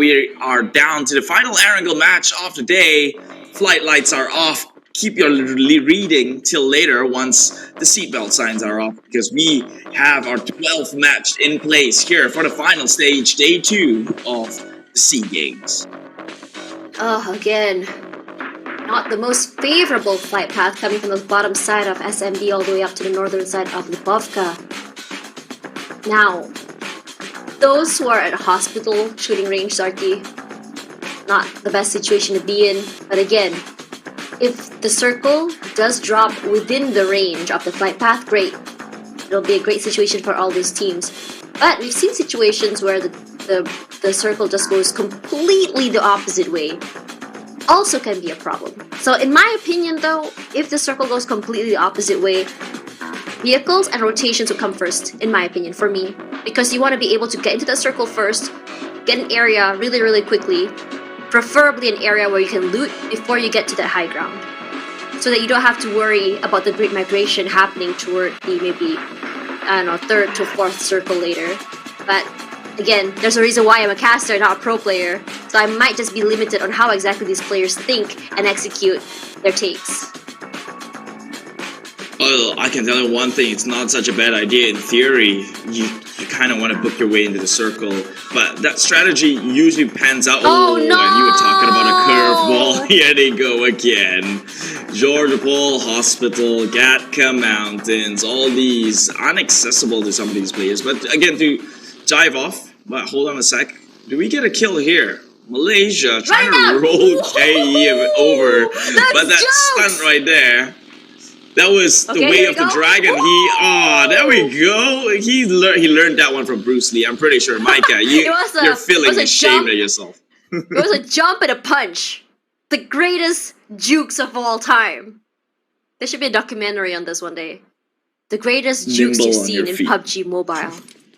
we are down to the final Erangel match of the day. Flight lights are off. Keep your reading till later once the seatbelt signs are off, because we have our 12th match in place here for the final stage, day 2 of the SEA Games. Again, not the most favorable flight path coming from the bottom side of SMB all the way up to the northern side of Lubovka. Now, those who are at a hospital shooting range, Zarki, not the best situation to be in, but again, if the circle does drop within the range of the flight path, great. It'll be a great situation for all those teams. But we've seen situations where the circle just goes completely the opposite way. Also can be a problem. So in my opinion though, if the circle goes completely the opposite way, vehicles and rotations will come first, in my opinion, for me. Because you want to be able to get into the circle first, get an area really, really quickly, preferably an area where you can loot before you get to the high ground, so that you don't have to worry about the great migration happening toward the maybe, I don't know, 3rd to 4th circle later. But again, there's a reason why I'm a caster, not a pro player, so I might just be limited on how exactly these players think and execute their takes. Well, I can tell you one thing, it's not such a bad idea in theory. You kind of want to book your way into the circle, but that strategy usually pans out. Oh no! And you were talking about a curveball. Here they go again. Georgia Pole Hospital, Gatka Mountains, all these inaccessible to some of these players. But again, to dive off, but hold on a sec. Do we get a kill here? Malaysia trying to roll KE over, but that stunt right there. That was the way of the dragon. There we go. He learned that one from Bruce Lee. I'm pretty sure, Micah. You're feeling ashamed of yourself. It was a jump and a punch. The greatest jukes of all time. There should be a documentary on this one day. The greatest jukes you've seen in PUBG Mobile.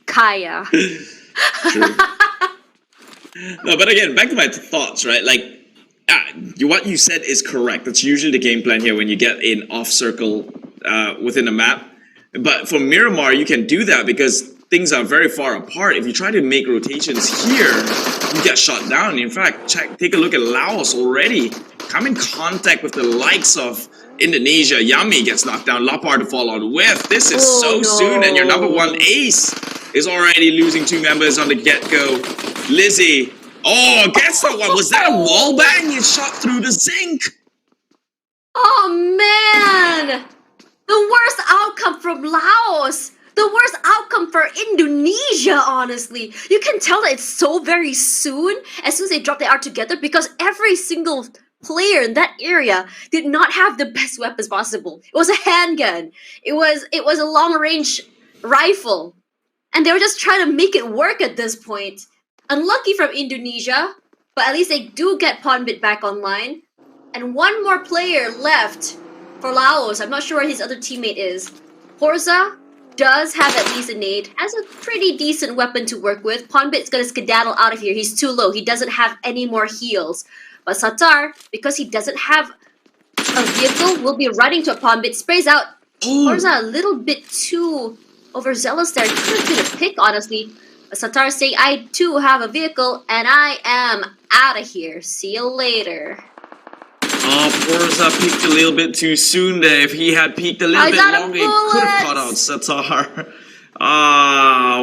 Kaya. True. No, but again, back to my thoughts, right? Like, what you said is correct. That's usually the game plan here when you get in off circle within a map. But for Myanmar, you can do that because things are very far apart. If you try to make rotations here, you get shot down. In fact, take a look at Laos already. Come in contact with the likes of Indonesia. Yami gets knocked down. Lapar to fall on with. This is soon, and your number 1 ace is already losing 2 members on the get-go. Lizzie. Oh, guess that one. Was that a wall bang? You shot through the zinc. Oh, man. The worst outcome from Laos. The worst outcome for Indonesia, honestly. You can tell that it's so very soon, as soon as they drop the R together, because every single player in that area did not have the best weapons possible. It was a handgun. It was a long-range rifle. And they were just trying to make it work at this point. Unlucky from Indonesia, but at least they do get Ponbit back online. And one more player left for Laos. I'm not sure where his other teammate is. Horza does have at least a nade, has a pretty decent weapon to work with. Ponbit's gonna skedaddle out of here. He's too low. He doesn't have any more heals. But Satar, because he doesn't have a vehicle, will be running to a Ponbit. Sprays out. Horza a little bit too overzealous there. Could have been a pick, honestly. Satar saying, I too have a vehicle, and I am out of here. See you later. Forza peaked a little bit too soon there. If he had peaked a little bit longer, he could have caught out Satar.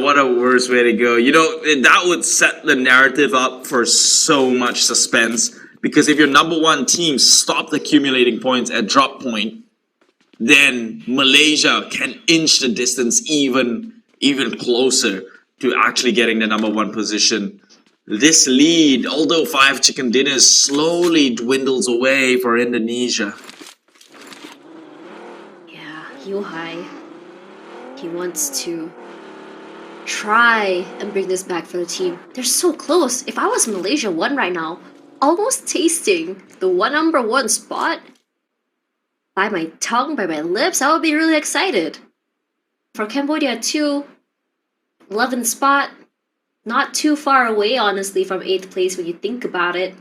What a worse way to go. You know, that would set the narrative up for so much suspense. Because if your number 1 team stopped accumulating points at drop point, then Malaysia can inch the distance even closer to actually getting the number 1 position. This lead, although 5 chicken dinners, slowly dwindles away for Indonesia. Yeah, Yuhai. He wants to try and bring this back for the team. They're so close. If I was Malaysia 1 right now, almost tasting the number 1 spot by my tongue, by my lips, I would be really excited. For Cambodia 2, 11th spot, not too far away, honestly, from 8th place when you think about it.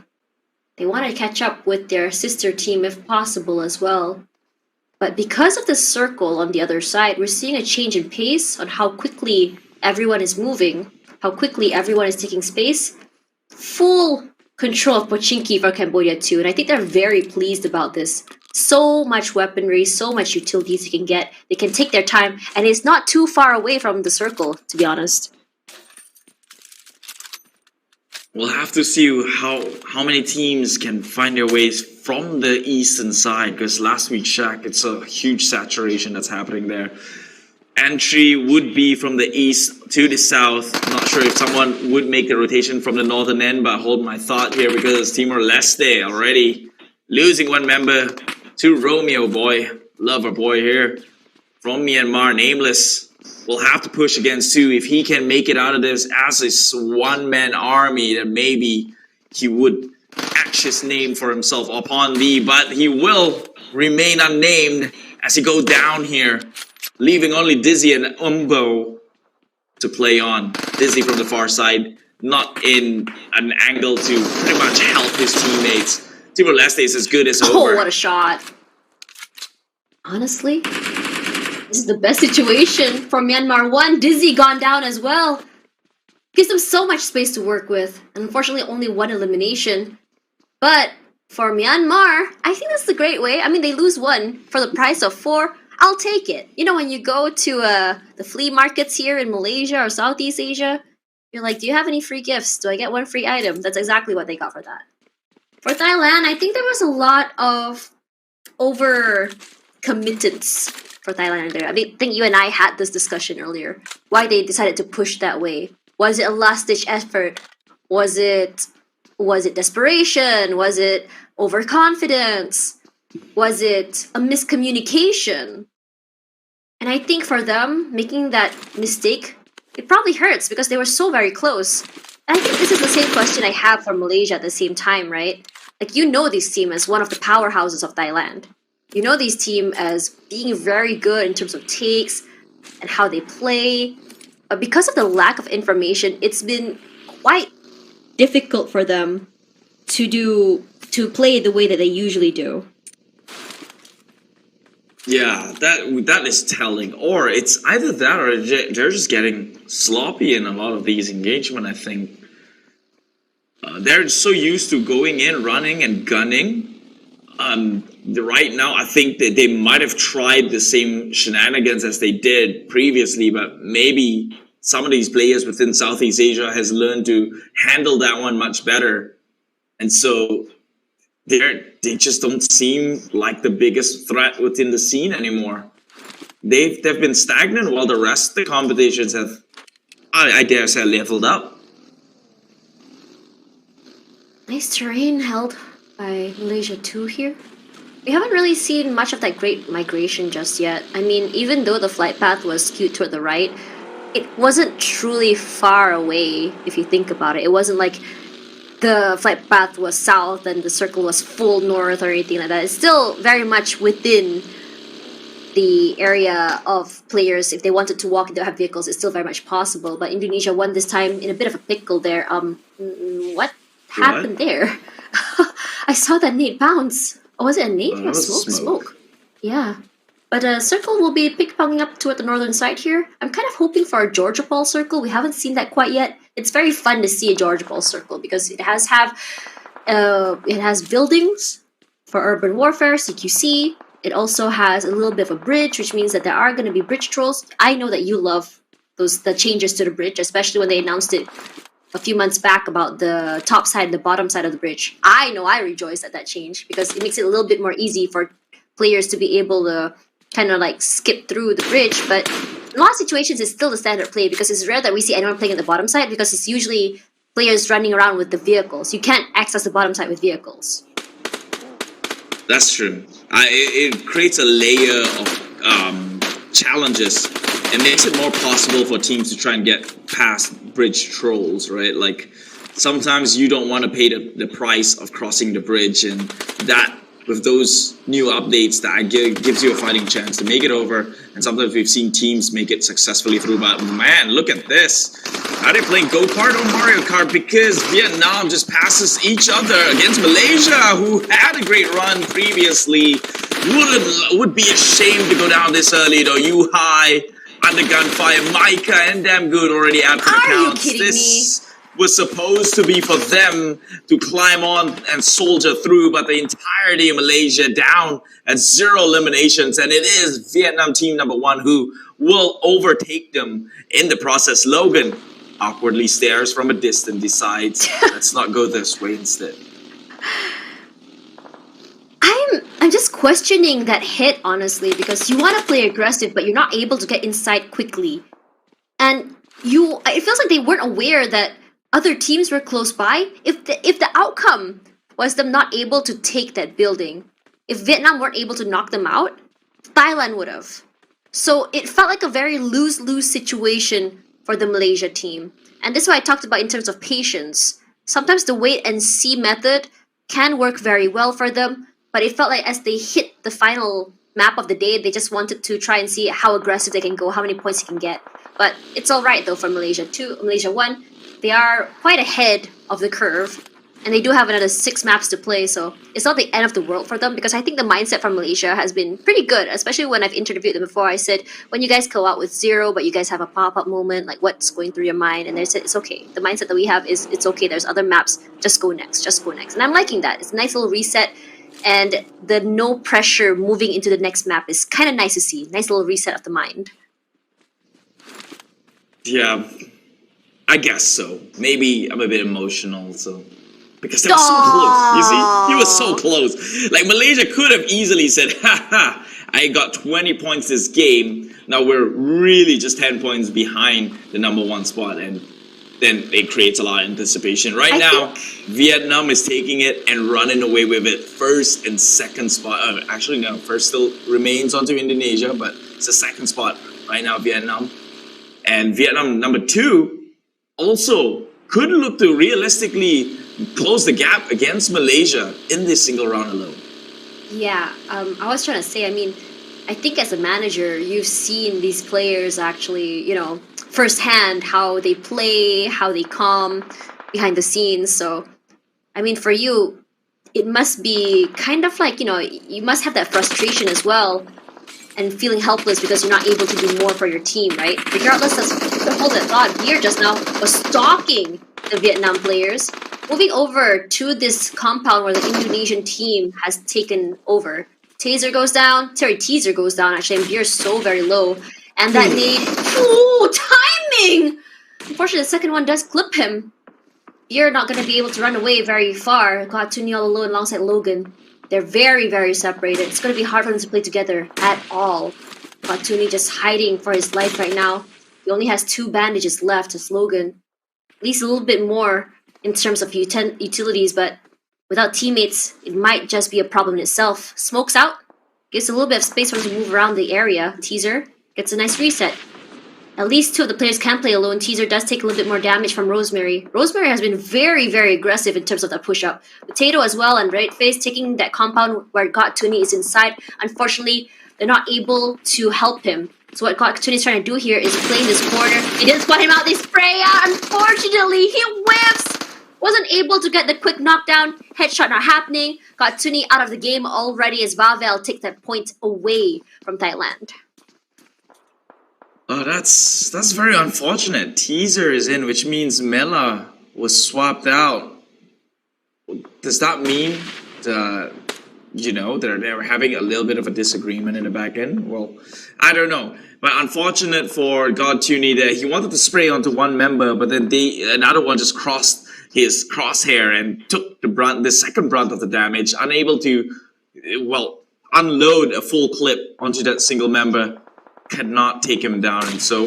They want to catch up with their sister team if possible as well. But because of the circle on the other side, we're seeing a change in pace on how quickly everyone is moving, how quickly everyone is taking space. full control of Pochinki for Cambodia too, and I think they're very pleased about this. So much weaponry, so much utilities you can get. They can take their time, and it's not too far away from the circle, to be honest. We'll have to see how many teams can find their ways from the eastern side, because last week check, it's a huge saturation that's happening there. Entry would be from the east to the south. I'm not sure if someone would make the rotation from the northern end, but hold my thought here because Timor Leste already losing one member to Romeo boy, lover boy here from Myanmar, nameless. Will have to push against two. If he can make it out of this as a one-man army, then maybe he would etch his name for himself upon thee, but he will remain unnamed as he go down here, leaving only Dizzy and Umbo to play on. Dizzy from the far side, not in an angle to pretty much help his teammates. Timor Leste is as good as over. Oh, what a shot. Honestly, this is the best situation for Myanmar. One, Dizzy gone down as well. Gives them so much space to work with. And unfortunately, only one elimination. But for Myanmar, I think that's the great way. I mean, they lose one for the price of 4. I'll take it. You know, when you go to the flea markets here in Malaysia or Southeast Asia, you're like, do you have any free gifts? Do I get one free item? That's exactly what they got for that. For Thailand, I think there was a lot of over-committance for Thailand there. I mean, I think you and I had this discussion earlier. Why they decided to push that way. Was it a last-ditch effort? Was it desperation? Was it overconfidence? Was it a miscommunication? And I think for them, making that mistake, it probably hurts because they were so very close. And I think this is the same question I have for Malaysia at the same time, right? Like, you know this team as one of the powerhouses of Thailand. You know this team as being very good in terms of takes and how they play. But because of the lack of information, it's been quite difficult for them to play the way that they usually do. Yeah, that is telling. Or it's either that or they're just getting sloppy in a lot of these engagement, I think. They're so used to going in, running, and gunning. Right now, I think that they might have tried the same shenanigans as they did previously, but maybe some of these players within Southeast Asia has learned to handle that one much better. And so they just don't seem like the biggest threat within the scene anymore. They've been stagnant while the rest of the competitions have, I dare say, leveled up. Nice terrain held by Malaysia 2 here. We haven't really seen much of that great migration just yet. I mean, even though the flight path was skewed toward the right, it wasn't truly far away if you think about it. It wasn't like the flight path was south and the circle was full north or anything like that. It's still very much within the area of players. If they wanted to walk and don't have vehicles, it's still very much possible. But Indonesia won this time in a bit of a pickle there. What happened there? I saw that nade bounce. Oh, was it a nade? Smoke. Yeah. But circle will be ping-ponging up toward the northern side here. I'm kind of hoping for a Georgia Ball circle. We haven't seen that quite yet. It's very fun to see a Georgia Ball circle because it has buildings for urban warfare, CQC. It also has a little bit of a bridge, which means that there are going to be bridge trolls. I know that you love the changes to the bridge, especially when they announced it a few months back about the top side and the bottom side of the bridge. I know I rejoice at that change because it makes it a little bit more easy for players to be able to kind of like skip through the bridge. But in a lot of situations, it's still the standard play because it's rare that we see anyone playing at the bottom side because it's usually players running around with the vehicles. You can't access the bottom side with vehicles. That's true. It creates a layer of challenges. It makes it more possible for teams to try and get past bridge trolls, right? Like, sometimes you don't want to pay the price of crossing the bridge, and that, with those new updates, that gives you a fighting chance to make it over. And sometimes we've seen teams make it successfully through, but man, look at this. Are they playing go-kart or Mario Kart? Because Vietnam just passes each other against Malaysia, who had a great run previously. Would be ashamed to go down this early, though. You high under gunfire, Micah and Damn Good already out for the counts. Are you kidding me? was supposed to be for them to climb on and soldier through, but the entirety of Malaysia down at 0 eliminations, and it is Vietnam team number 1 who will overtake them in the process. Logan awkwardly stares from a distance, decides, let's not go this way instead. I'm just questioning that hit, honestly, because you want to play aggressive, but you're not able to get inside quickly. And it feels like they weren't aware that other teams were close by. If the outcome was them not able to take that building, if Vietnam weren't able to knock them out, Thailand would have. So it felt like a very lose-lose situation for the Malaysia team. And this is what I talked about in terms of patience. Sometimes the wait and see method can work very well for them, but it felt like as they hit the final map of the day, they just wanted to try and see how aggressive they can go, how many points they can get. But it's all right though for Malaysia 1. They are quite ahead of the curve, and they do have another 6 maps to play, so it's not the end of the world for them, because I think the mindset from Malaysia has been pretty good, especially when I've interviewed them before. I said, when you guys go out with 0, but you guys have a pop-up moment, like what's going through your mind? And they said, it's okay. The mindset that we have is, it's okay, there's other maps, just go next. And I'm liking that. It's a nice little reset, and the no pressure moving into the next map is kind of nice to see. Nice little reset of the mind. Yeah, I guess so. Maybe I'm a bit emotional, so because they were so close. You see, he was so close. Like Malaysia could have easily said, "Ha ha! I got 20 points this game. Now we're really just 10 points behind the number 1 spot," and then it creates a lot of anticipation. Right now, Vietnam is taking it and running away with it. First and second spot. Actually, no. First still remains onto Indonesia, but it's the second spot right now. Vietnam. And Vietnam number 2 also could look to realistically close the gap against Malaysia in this single round alone. Yeah, I was trying to say, I mean, I think as a manager, you've seen these players actually, firsthand how they play, how they calm behind the scenes. So, I mean, for you, it must be kind of like, you must have that frustration as well, and feeling helpless because you're not able to do more for your team, right? Regardless of hold that thought, Beer just now was stalking the Vietnam players, moving over to this compound where the Indonesian team has taken over. Teaser goes down, actually, and Beer's so very low. And that nade, timing! Unfortunately, the second one does clip him. Beer not going to be able to run away very far. Got Tuni all alone alongside Logan. They're very, very separated. It's going to be hard for them to play together at all. Batuni just hiding for his life right now. He only has 2 bandages left as Logan. At least a little bit more in terms of utilities, but without teammates, it might just be a problem in itself. Smokes out. Gives a little bit of space for him to move around the area. Teaser gets a nice reset. At least 2 of the players can play alone. Teaser does take a little bit more damage from Rosemary. Rosemary has been very, very aggressive in terms of that push-up. Potato as well, and Red Face taking that compound where God Tuni is inside. Unfortunately, they're not able to help him. So what God Tuni is trying to do here is play in this corner. He didn't spot him out. They spray out. Unfortunately, he whiffs. Wasn't able to get the quick knockdown. Headshot not happening. God Tuni out of the game already as Vavel takes that point away from Thailand. Oh, that's very unfortunate. Teaser is in, which means Mela was swapped out. Does that mean that, they're having a little bit of a disagreement in the back end? Well, I don't know. But unfortunate for God Tuni that he wanted to spray onto one member, but then another one just crossed his crosshair and took the second brunt of the damage, unable to, unload a full clip onto that single member. Cannot take him down, and so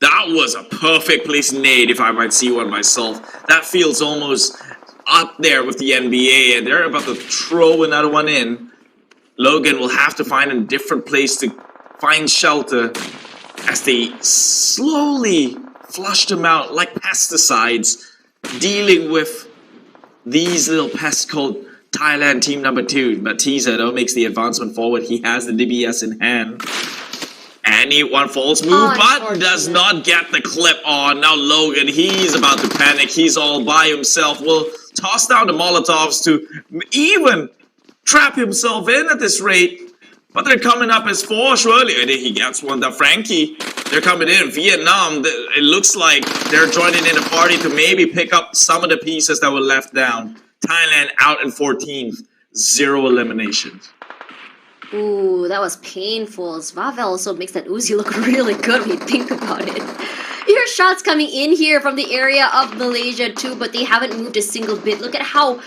that was a perfect place nade if I might see one myself. That feels almost up there with the NBA, and they're about to throw another one in. Logan will have to find a different place to find shelter as they slowly flush them out like pesticides, dealing with these little pests called Thailand team number 2. But Teaser though makes the advancement forward. He has the DBS in hand. And one false move, but does not get the clip on. Now Logan, he's about to panic. He's all by himself. Will toss down the Molotovs to even trap himself in at this rate. But they're coming up as 4 surely. And he gets one. The Frankie they're coming in. Vietnam, it looks like they're joining in a party to maybe pick up some of the pieces that were left down. Thailand out in 14th, 0 eliminations. Ooh, that was painful. Zvavel also makes that Uzi look really good when you think about it. You hear shots coming in here from the area of Malaysia too, but they haven't moved a single bit. Look at how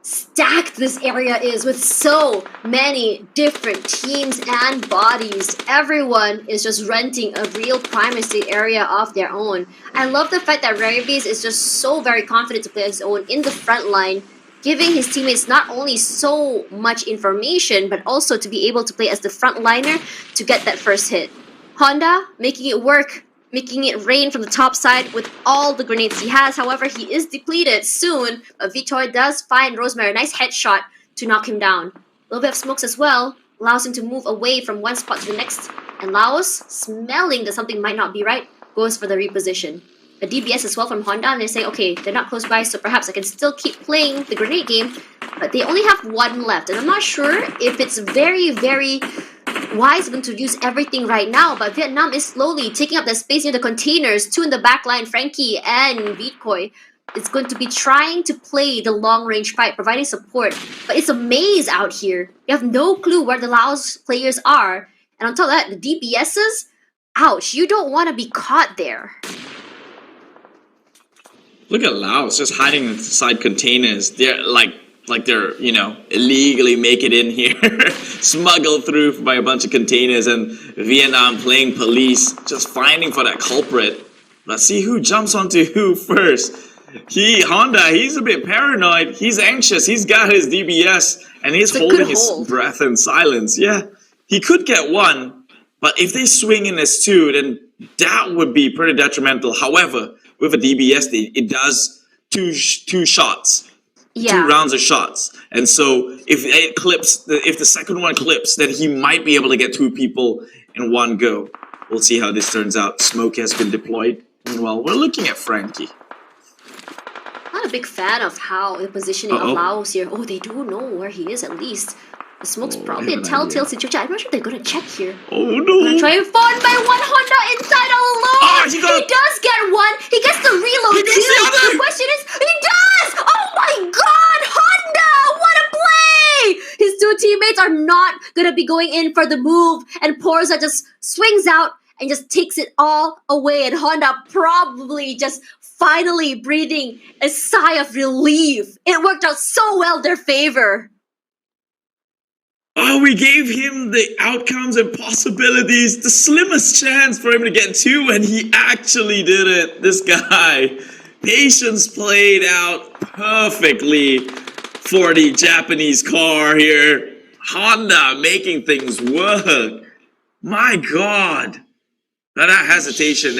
stacked this area is with so many different teams and bodies. Everyone is just renting a real primacy area of their own. I love the fact that Raribies is just so very confident to play his own in the front line, giving his teammates not only so much information, but also to be able to play as the front liner to get that first hit. Honda making it work, making it rain from the top side with all the grenades he has. However, he is depleted soon, but Vitoy does find Rosemary a nice headshot to knock him down. A little bit of smokes as well, allows him to move away from one spot to the next, and Laos, smelling that something might not be right, goes for the reposition. A DBS as well from Honda, and they say, okay, they're not close by, so perhaps I can still keep playing the grenade game, but they only have one left, and I'm not sure if it's very, very wise of them to use everything right now, but Vietnam is slowly taking up the space near the containers. Two in the back line, Frankie and Vitkoy is going to be trying to play the long-range fight, providing support, but it's a maze out here. You have no clue where the Laos players are, and on top of that, the DBSs, ouch, you don't want to be caught there. Look at Laos just hiding inside containers. They're like they're, you know, illegally make it in here, smuggled through by a bunch of containers, and Vietnam playing police, just finding for that culprit. Let's see who jumps onto who first. Honda, he's a bit paranoid. He's anxious. He's got his DBS, and he's holding his breath in silence. Yeah, he could get one, but if they swing in as two, then that would be pretty detrimental. However, with a DBS, it does two shots. Yeah. 2 rounds of shots, and so if it clips, if the second one clips, then he might be able to get 2 people in one go. We'll see how this turns out. Smoke has been deployed. Meanwhile, we're looking at Frankie. Not a big fan of how the positioning of Laos here. Oh, they do know where he is at least. The smoke's probably a telltale situation. I'm not sure they're gonna check here. Oh no! Gonna try and find by one Honda inside alone. He does get one. He gets the reload too. The question is, he does. Oh my God, Honda! What a play! His 2 teammates are not gonna be going in for the move, and Porza just swings out and just takes it all away. And Honda probably just finally breathing a sigh of relief. It worked out so well in their favor. Oh, we gave him the outcomes and possibilities, the slimmest chance for him to get 2, and he actually did it. This guy. Patience played out perfectly for the Japanese car here. Honda making things work. My God. Now that hesitation,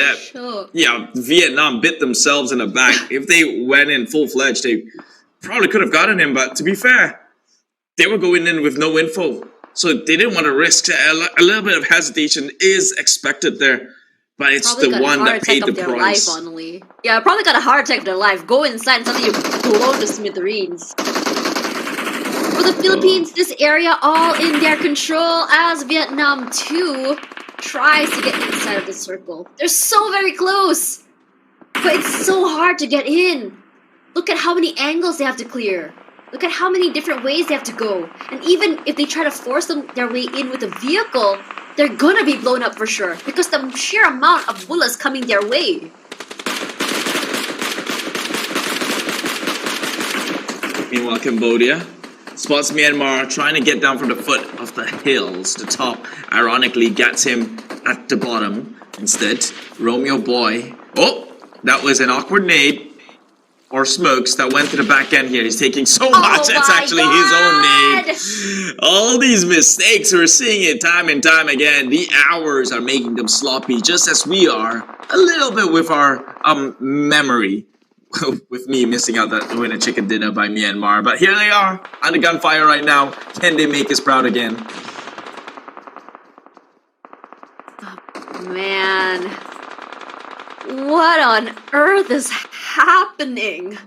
Vietnam bit themselves in the back. If they went in full-fledged, they probably could have gotten him, but to be fair, they were going in with no info, so they didn't want to risk. A little bit of hesitation is expected there, but it's probably the one that paid the price. Yeah, probably got a heart attack of their life. Go inside and suddenly you're blown to smithereens. For the Philippines, this area all in their control as Vietnam 2 tries to get inside of the circle. They're so very close, but it's so hard to get in. Look at how many angles they have to clear. Look at how many different ways they have to go. And even if they try to force their way in with a vehicle, they're gonna be blown up for sure, because the sheer amount of bullets coming their way. Meanwhile, Cambodia spots Myanmar trying to get down from the foot of the hills. The top, ironically, gets him at the bottom instead. Romeo boy. Oh, that was an awkward nade. Or smokes that went to the back end here. He's taking so much. It's actually his own nade. All these mistakes, we're seeing it time and time again. The hours are making them sloppy, just as we are. A little bit with our memory. With me missing out that win a chicken dinner by Myanmar. But here they are, under gunfire right now. Can they make us proud again? Oh, man. What on earth is happening?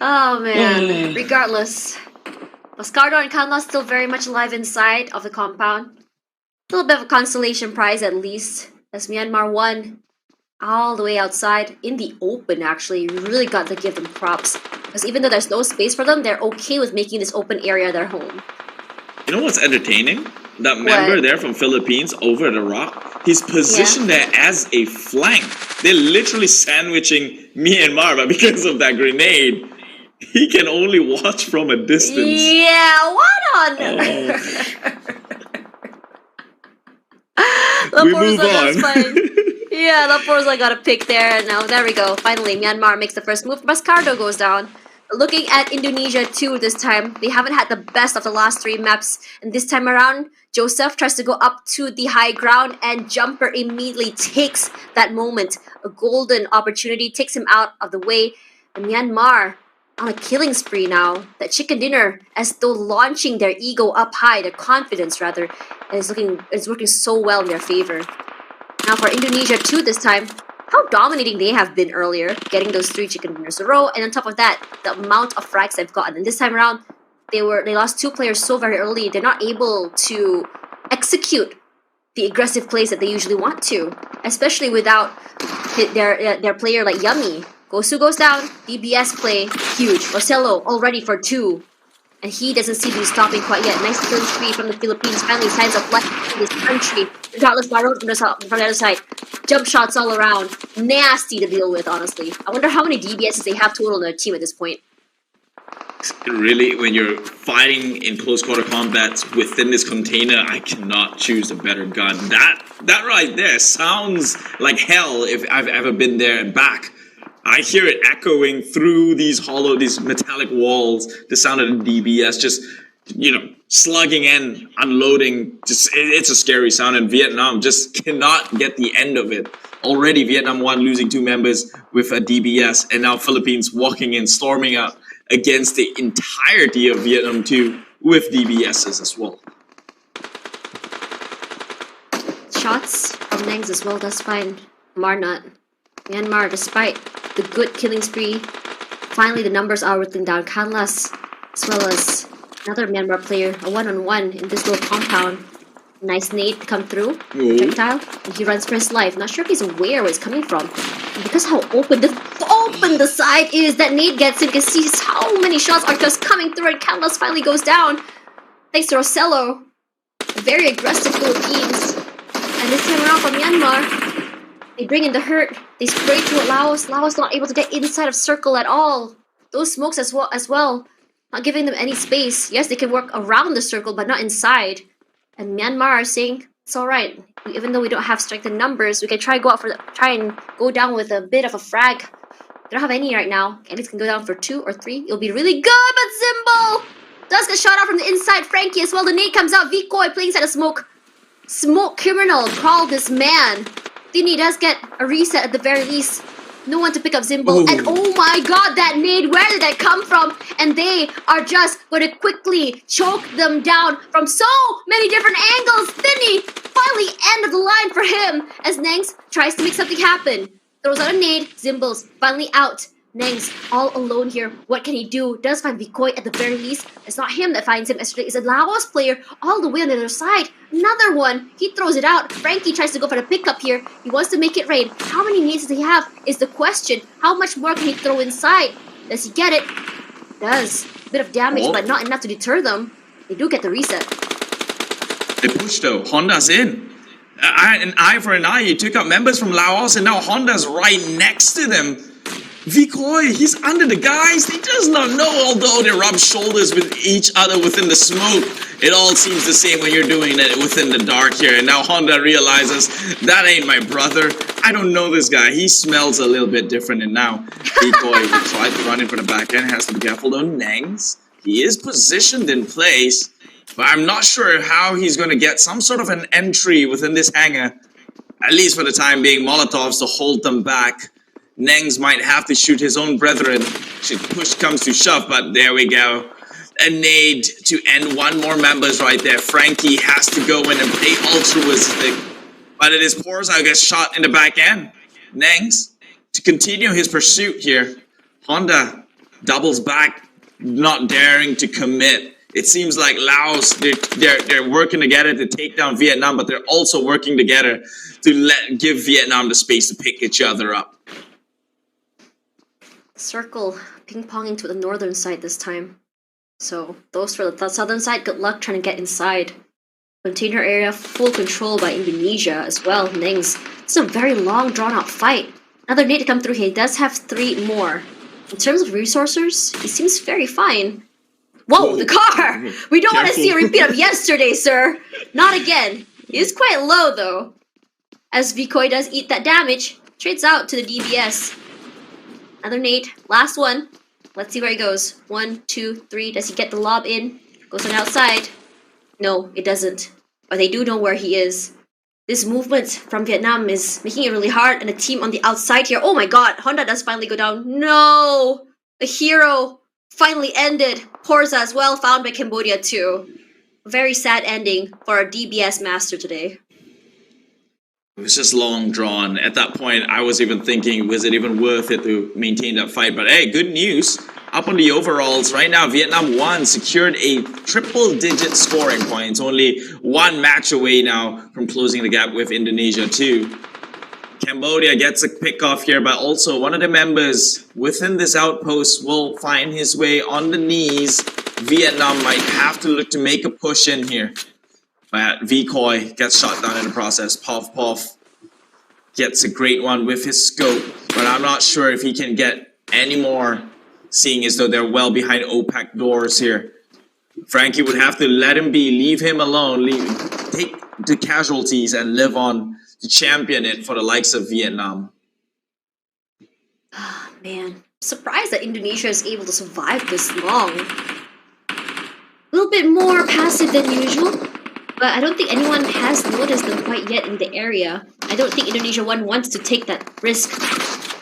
Oh man. Regardless, Moscardo and Kanla still very much alive inside of the compound. little bit of a consolation prize at least, as Myanmar won all the way outside in the open. Actually, you really got to give them props, because even though there's no space for them, they're okay with making this open area their home. You know what's entertaining? That member there from Philippines over the rock, he's positioned there as a flank. They're literally sandwiching Myanmar, but because of that grenade, he can only watch from a distance. Yeah, what on? We move on. Yeah, Laporza got a pick there. Now, there we go. Finally, Myanmar makes the first move. Mascardo goes down. Looking at Indonesia too this time, they haven't had the best of the last 3 maps. And this time around, Joseph tries to go up to the high ground and Jumper immediately takes that moment. A golden opportunity takes him out of the way. And Myanmar on a killing spree now. That chicken dinner, as though launching their ego up high, their confidence rather, is working so well in their favor. Now for Indonesia too this time, how dominating they have been earlier, getting those 3 chicken dinners in a row, and on top of that, the amount of frags they've gotten. And this time around, they lost 2 players so very early, they're not able to execute the aggressive plays that they usually want to, especially without their player like Yummy. Gosu goes down, DBS play, huge. Marcelo already for 2. And he doesn't seem to be stopping quite yet. Nice killing spree from the Philippines. Finally signs up left in this country. Regardless, Barrow from the other side. Jump shots all around. Nasty to deal with, honestly. I wonder how many DBSs they have total on their team at this point. Really, when you're fighting in close quarter combat within this container, I cannot choose a better gun. That right there sounds like hell if I've ever been there and back. I hear it echoing through these metallic walls. The sound of the DBS just, slugging and unloading. It's a scary sound, and Vietnam just cannot get the end of it. Already Vietnam 1 losing 2 members with a DBS, and now Philippines walking in, storming up against the entirety of Vietnam 2 with DBSs as well. Shots from Nangs as well does find Marnot. Myanmar, despite the good killing spree, finally the numbers are written down. Kanlas, as well as another Myanmar player, a 1-on-1 in this little compound. Nice nade to come through, projectile, and he runs for his life. Not sure if he's aware where it's coming from. And because how open the side is, that nade gets him. You can see how many shots are just coming through, and Kanlas finally goes down. Thanks to Rosello. Very aggressive Philippines. And this time around for Myanmar, they bring in the hurt. They spray to Laos. Laos not able to get inside of circle at all. Those smokes as well, not giving them any space. Yes, they can work around the circle, but not inside. And Myanmar are saying it's all right. Even though we don't have strength in numbers, we can try and go down with a bit of a frag. They don't have any right now. At least can go down for 2 or 3. It'll be really good. But Zimbo does get shot out from the inside. Frankie as well. The nade comes out. Vikoy playing inside of smoke. Smoke criminal. Call this man. Tini does get a reset at the very least. No one to pick up Zimbo. And oh my god, that nade, where did that come from? And they are just going to quickly choke them down from so many different angles. Tini, finally end of the line for him as Nangs tries to make something happen. Throws out a nade, Zimbo's finally out. Nangs all alone here. What can he do? Does find Vikoy at the very least. It's not him that finds him. It's a Laos player all the way on the other side. Another one. He throws it out. Frankie tries to go for the pickup here. He wants to make it rain. How many nades does he have is the question. How much more can he throw inside? Does he get it? Does. A bit of damage, but not enough to deter them. They do get the reset. They push though. Honda's in. An eye for an eye. He took out members from Laos, and now Honda's right next to them. Vikoy, he's under the guys. He does not know, although they rub shoulders with each other within the smoke. It all seems the same when you're doing it within the dark here. And now Honda realizes, that ain't my brother. I don't know this guy. He smells a little bit different. And now Vikoy will try to run in for the back end. Has to be careful though. Nangs, he is positioned in place, but I'm not sure how he's going to get some sort of an entry within this hangar. At least for the time being, Molotovs to hold them back. Nangs might have to shoot his own brethren should push comes to shove, but there we go. A nade to end one more members right there. Frankie has to go in and play altruistic, but it is Porza who gets shot in the back end. Nangs to continue his pursuit here. Honda doubles back, not daring to commit. It seems like Laos, they're working together to take down Vietnam, but they're also working together to give Vietnam the space to pick each other up. Circle ping-ponging to the northern side this time. So those for the southern side, good luck trying to get inside. Container area full control by Indonesia as well. Nings. It's a very long drawn-out fight. Another nade to come through here. He does have 3 more. In terms of resources, he seems very fine. Whoa, the car! We don't want to see a repeat of yesterday, sir! Not again. He is quite low, though. As Vikoi does eat that damage, trades out to the DBS. Another nade. Last one. Let's see where he goes. 1, 2, 3. Does he get the lob in? Goes on outside. No, it doesn't. But they do know where he is. This movement from Vietnam is making it really hard, and the team on the outside here. Oh my god, Honda does finally go down. No! The hero finally ended. Porza as well, found by Cambodia too. Very sad ending for our DBS master today. It was just long drawn. At that point, I was even thinking, was it even worth it to maintain that fight? But hey, good news. Up on the overalls, right now, Vietnam 1 secured a triple-digit scoring points. Only 1 match away now from closing the gap with Indonesia 2. Cambodia gets a pick off here, but also one of the members within this outpost will find his way on the knees. Vietnam might have to look to make a push in here. But Vikoi gets shot down in the process. Puff Puff gets a great one with his scope, but I'm not sure if he can get any more, seeing as though they're well behind opaque doors here. Frankie would have to let him be, leave him alone, take the casualties and live on to champion it for the likes of Vietnam. Ah, man. Surprised that Indonesia is able to survive this long. A little bit more passive than usual, but I don't think anyone has noticed them quite yet in the area. I don't think Indonesia 1 wants to take that risk.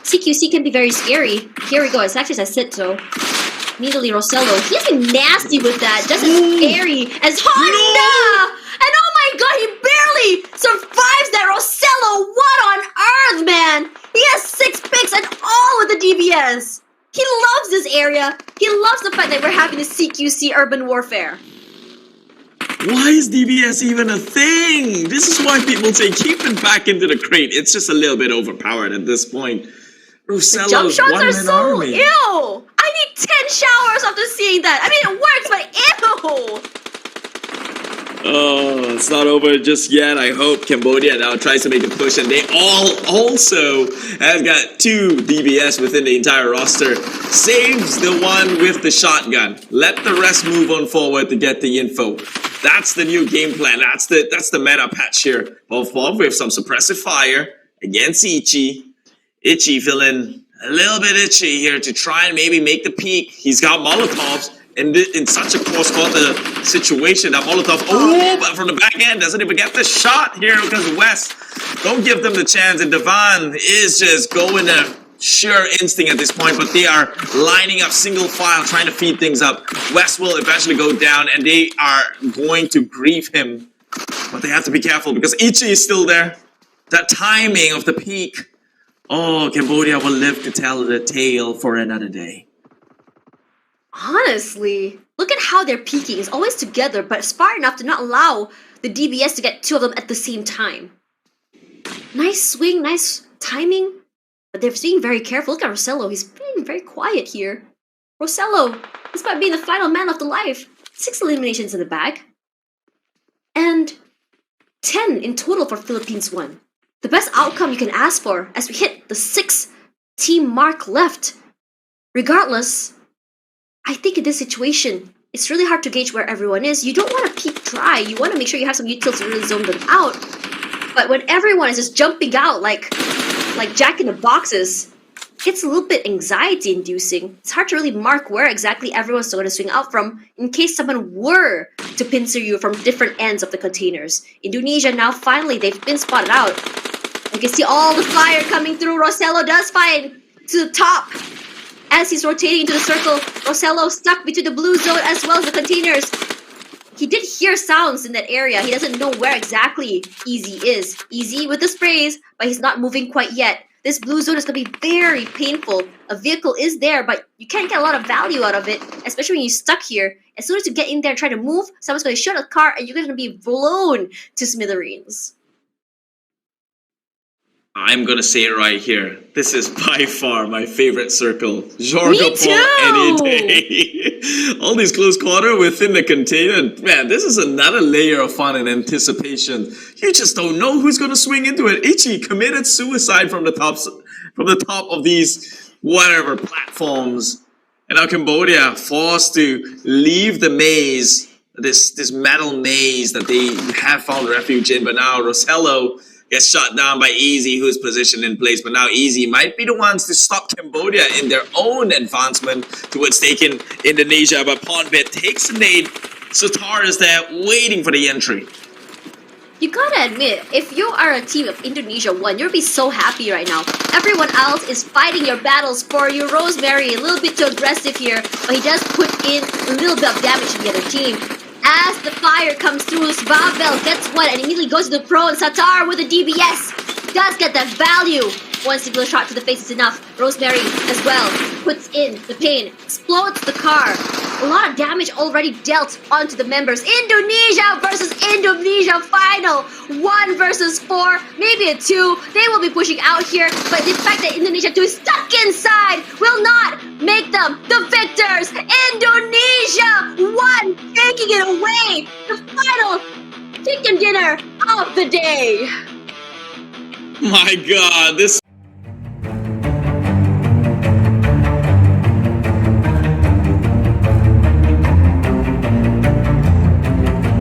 CQC can be very scary. Here we go, it's actually as I said so. Immediately Rossello. He's nasty with that, just as scary as Honda! No! And oh my god, he barely survives that Rossello! What on earth, man? He has 6 picks and all with the DBS! He loves this area. He loves the fact that we're having this CQC urban warfare. Why is DBS even a thing? This is why people say keep it back into the crate. It's just a little bit overpowered at this point. Rossello's jump shots are so army. ew! I need 10 showers after seeing that. I mean, it works, but ew! Oh, it's not over just yet. I hope Cambodia now tries to make a push, and they all also have got 2 DBS within the entire roster. Saves the one with the shotgun. Let the rest move on forward to get the info. That's the new game plan. That's the meta patch here. Both with some suppressive fire against Ichi. Itchy feeling a little bit itchy here to try and maybe make the peak. He's got Molotovs in such a close quarter situation that Molotov, but from the back end doesn't even get the shot here because West don't give them the chance, and Devon is just going to sheer instinct at this point, but they are lining up single file trying to feed things up. West will eventually go down and they are going to grieve him, but they have to be careful because Ichi is still there. That timing of the peak. Oh, Cambodia will live to tell the tale for another day. Honestly, look at how they're peaking. It's always together, but it's far enough to not allow the DBS to get 2 of them at the same time. Nice swing, nice timing, but they're being very careful. Look at Rossello. He's being very quiet here. Rossello, despite being the final man of the life, 6 eliminations in the bag. And 10 in total for Philippines 1. The best outcome you can ask for as we hit the 6 team mark left. Regardless, I think in this situation, it's really hard to gauge where everyone is. You don't want to peek dry. You want to make sure you have some utils to really zone them out. But when everyone is just jumping out like Jack in the Boxes, it's a little bit anxiety-inducing. It's hard to really mark where exactly everyone's going to swing out from in case someone were to pincer you from different ends of the containers. Indonesia now finally, they've been spotted out. You can see all the fire coming through. Rossello does find to the top. As he's rotating into the circle, Rossello stuck between the blue zone as well as the containers. He did hear sounds in that area. He doesn't know where exactly Easy is. Easy with the sprays, but he's not moving quite yet. This blue zone is going to be very painful. A vehicle is there, but you can't get a lot of value out of it, especially when you're stuck here. As soon as you get in there and try to move, someone's going to shoot a car and you're going to be blown to smithereens. I'm gonna say it right here. This is by far my favorite circle. Me Jorgo too! Paul any day. All these close quarter within the container. Man, this is another layer of fun and anticipation. You just don't know who's gonna swing into it. Ichi committed suicide from the top of these whatever platforms. And now Cambodia forced to leave the maze, this metal maze that they have found refuge in, but now Rosello gets shot down by Easy, who's positioned in place. But now Easy might be the ones to stop Cambodia in their own advancement towards taking Indonesia. But Ponbit takes the nade. Satar is there waiting for the entry. You gotta admit, if you are a team of Indonesia 1, you'll be so happy right now. Everyone else is fighting your battles for you. Rosemary, a little bit too aggressive here, but he does put in a little bit of damage to the other team. As the fire comes through, Svavel gets one and immediately goes to the pro, and Satar with a DBS does get that value. One single shot to the face is enough. Rosemary as well puts in the pain, explodes the car. A lot of damage already dealt onto the members. Indonesia versus Indonesia final. 1 versus 4, maybe a 2. They will be pushing out here, but the fact that Indonesia 2 is stuck inside will not make them the victors. Indonesia 1 taking it away. The final chicken dinner of the day. My God, this